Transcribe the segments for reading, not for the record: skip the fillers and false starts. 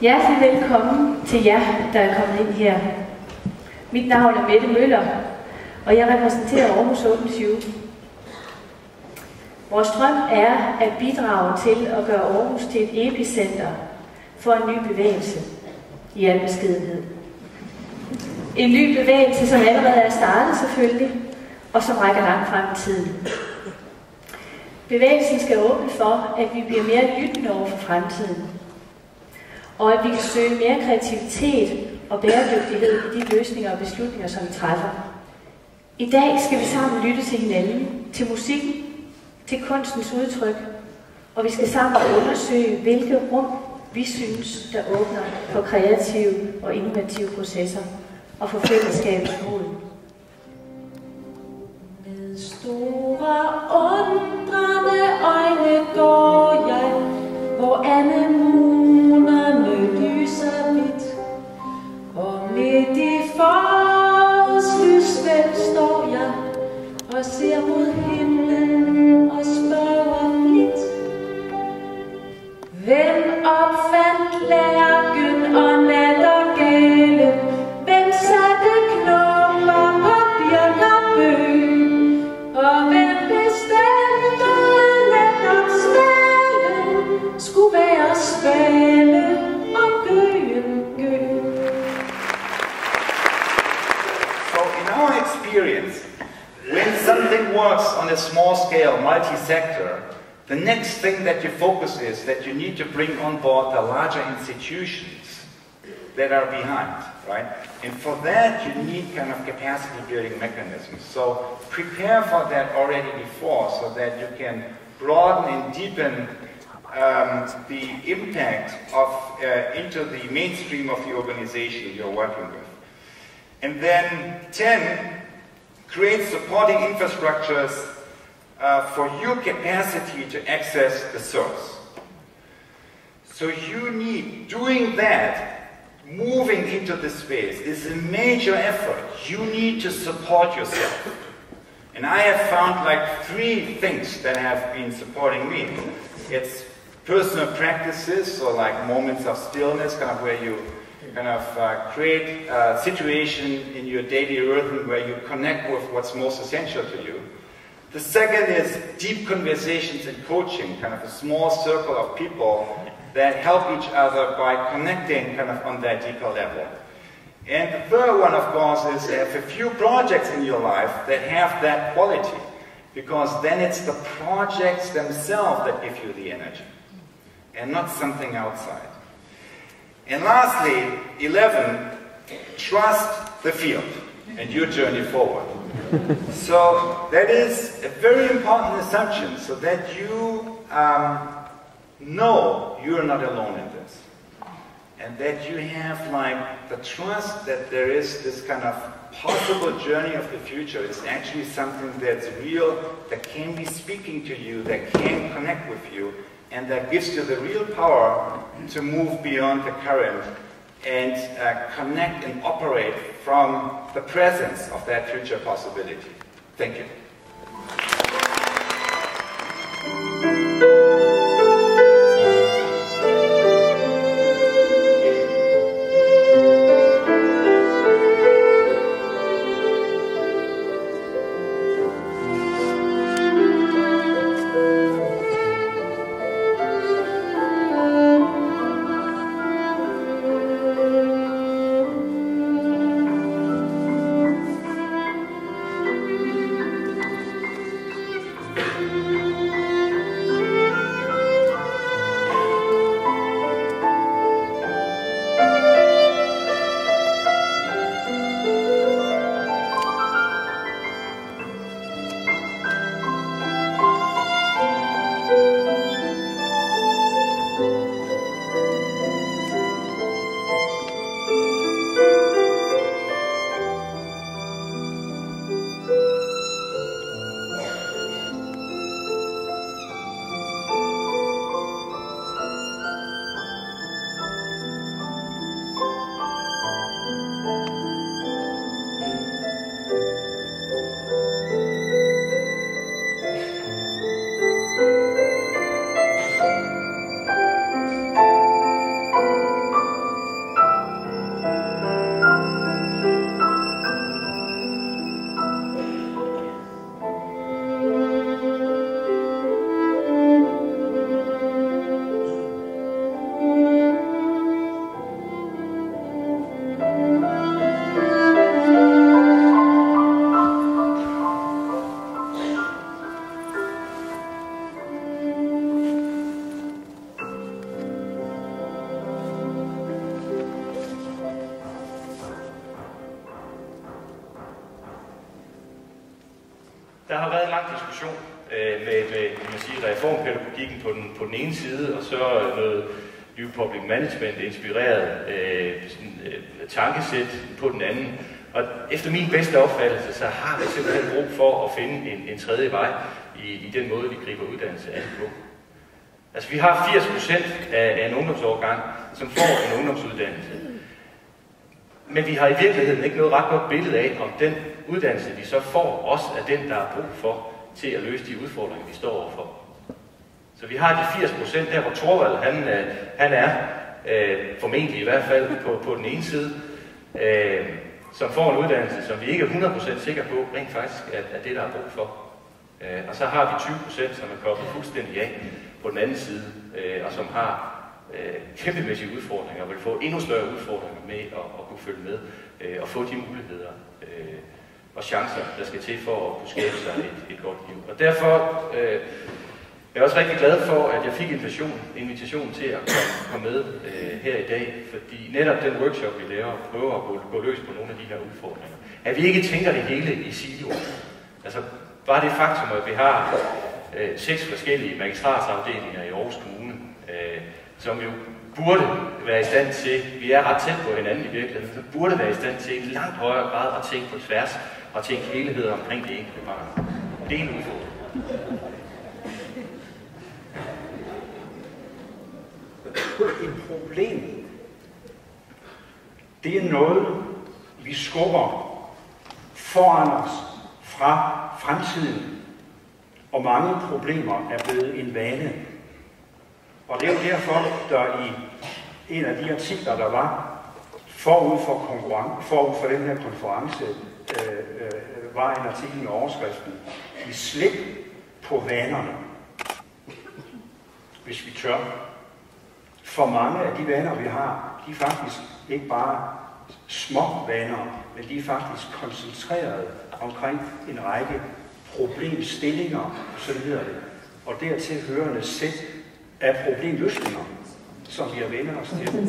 Hjertelig velkommen til jer, der er kommet ind her. Mit navn er Mette Møller, og jeg repræsenterer Aarhus Open 20. Vores drøm er at bidrage til at gøre Aarhus til et epicenter for en ny bevægelse i al beskedenhed. En ny bevægelse, som allerede er startet selvfølgelig, og som rækker langt frem i tiden. Bevægelsen skal åbne for, at vi bliver mere lyttende over for fremtiden, og at vi kan søge mere kreativitet og bæredygtighed i de løsninger og beslutninger, som vi træffer. I dag skal vi sammen lytte til hinanden, til musikken, til kunstens udtryk, og vi skal sammen undersøge, hvilke rum vi synes, der åbner for kreative og innovative processer og for fællesskabets mål. Med store undrende øjne går jeg, hvor anemonerne lyser hvidt, og midt i forårets lysvæld står jeg og ser mod himlen og spørger blidt. Hvem opfandt lærken og nattergale? Hvem satte knopper på birk og bøg? Og hvem bestemte netop svalen skulle være svale og gøen gø? So in our experience, when something works on a small scale, multi-sector, the next thing that you focus is that you need to bring on board the larger institutions that are behind, right? And for that you need kind of capacity building mechanisms. So prepare for that already before so that you can broaden and deepen the impact of into the mainstream of the organization you're working with. And then 10, create supporting infrastructures for your capacity to access the source. So you need, doing that, moving into the space is a major effort. You need to support yourself. And I have found like 3 things that have been supporting me. It's personal practices, so like moments of stillness, kind of where you kind of create a situation in your daily rhythm where you connect with what's most essential to you. The second is deep conversations and coaching, kind of a small circle of people that help each other by connecting kind of on that deeper level. And the third one, of course, is to have a few projects in your life that have that quality, because then it's the projects themselves that give you the energy, and not something outside. And lastly, 11, trust the field and your journey forward. So that is a very important assumption, so that you know you're not alone in this. And that you have like the trust that there is this kind of possible journey of the future. It's actually something that's real, that can be speaking to you, that can connect with you, and that gives you the real power to move beyond the current and connect and operate from the presence of that future possibility. Thank you. der har været en lang diskussion med kan man sige, reformpædagogikken på den ene side, og så noget New Public Management inspireret tankesæt på den anden. Og efter min bedste opfattelse, så har vi simpelthen brug for at finde en tredje vej i den måde, vi griber uddannelse an på. Altså vi har 80% af en ungdomsårgang, som får en ungdomsuddannelse. Men vi har i virkeligheden ikke noget ret godt billede af, om den uddannelse, vi så får, også er den, der er brug for til at løse de udfordringer, vi står overfor. Så vi har de 80% der, hvor Thorvald han er, formentlig i hvert fald på den ene side, som får en uddannelse, som vi ikke er 100% sikre på, rent faktisk er det, der er brug for. Og så har vi 20%, som er koblet fuldstændig af på den anden side, og som har kæmpemæssige udfordringer, og vil få endnu større udfordringer med at kunne følge med og få de muligheder og chancer, der skal til for at kunne skabe sig et godt liv. Og derfor jeg er også rigtig glad for, at jeg fik invitation til at komme med her i dag, fordi netop den workshop, vi laver, prøver at gå løs på nogle af de her udfordringer. At vi ikke tænker det hele i siloer. Altså bare det faktum, at vi har 6 forskellige magistratsafdelinger i Aarhus Kommune, som jo burde være i stand til, vi er ret tæt på hinanden i virkeligheden, så burde være i stand til i langt højere grad at tænke på tværs og tænke helhed omkring det enkelte barn. Det er en udfordring. Et problem, det er noget, vi skubber foran os fra fremtiden, og mange problemer er blevet en vane. Og det er jo derfor, der i en af de artikler, der var forud for den her konference, var en artikel med overskriften "Vi slip på vanerne, hvis vi tør". For mange af de vaner, vi har, de er faktisk ikke bare små vaner, men de er faktisk koncentreret omkring en række problemstillinger, så hedder det. Og dertil hørende sæt af problemløsninger, som vi har vendt os til.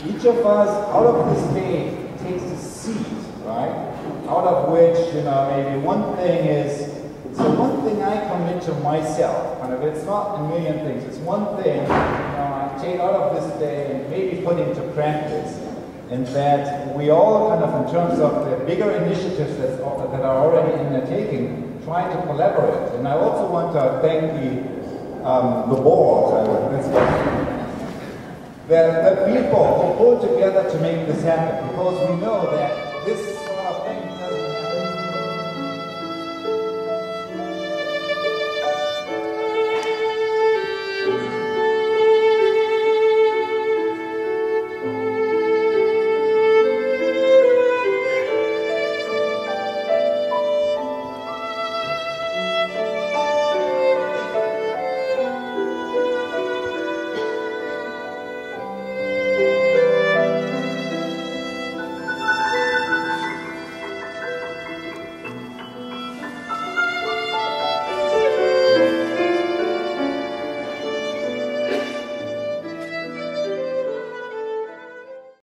Each of us, out of this day, takes a seed, right? Out of which, maybe one thing is, so one thing I commit to myself, kind of, it's not a million things, it's one thing I take out of this day and maybe put into practice. And that we all kind of, in terms of the bigger initiatives that are already in the taking, try to collaborate. And I also want to thank the board, the people who pulled together to make this happen, because we know that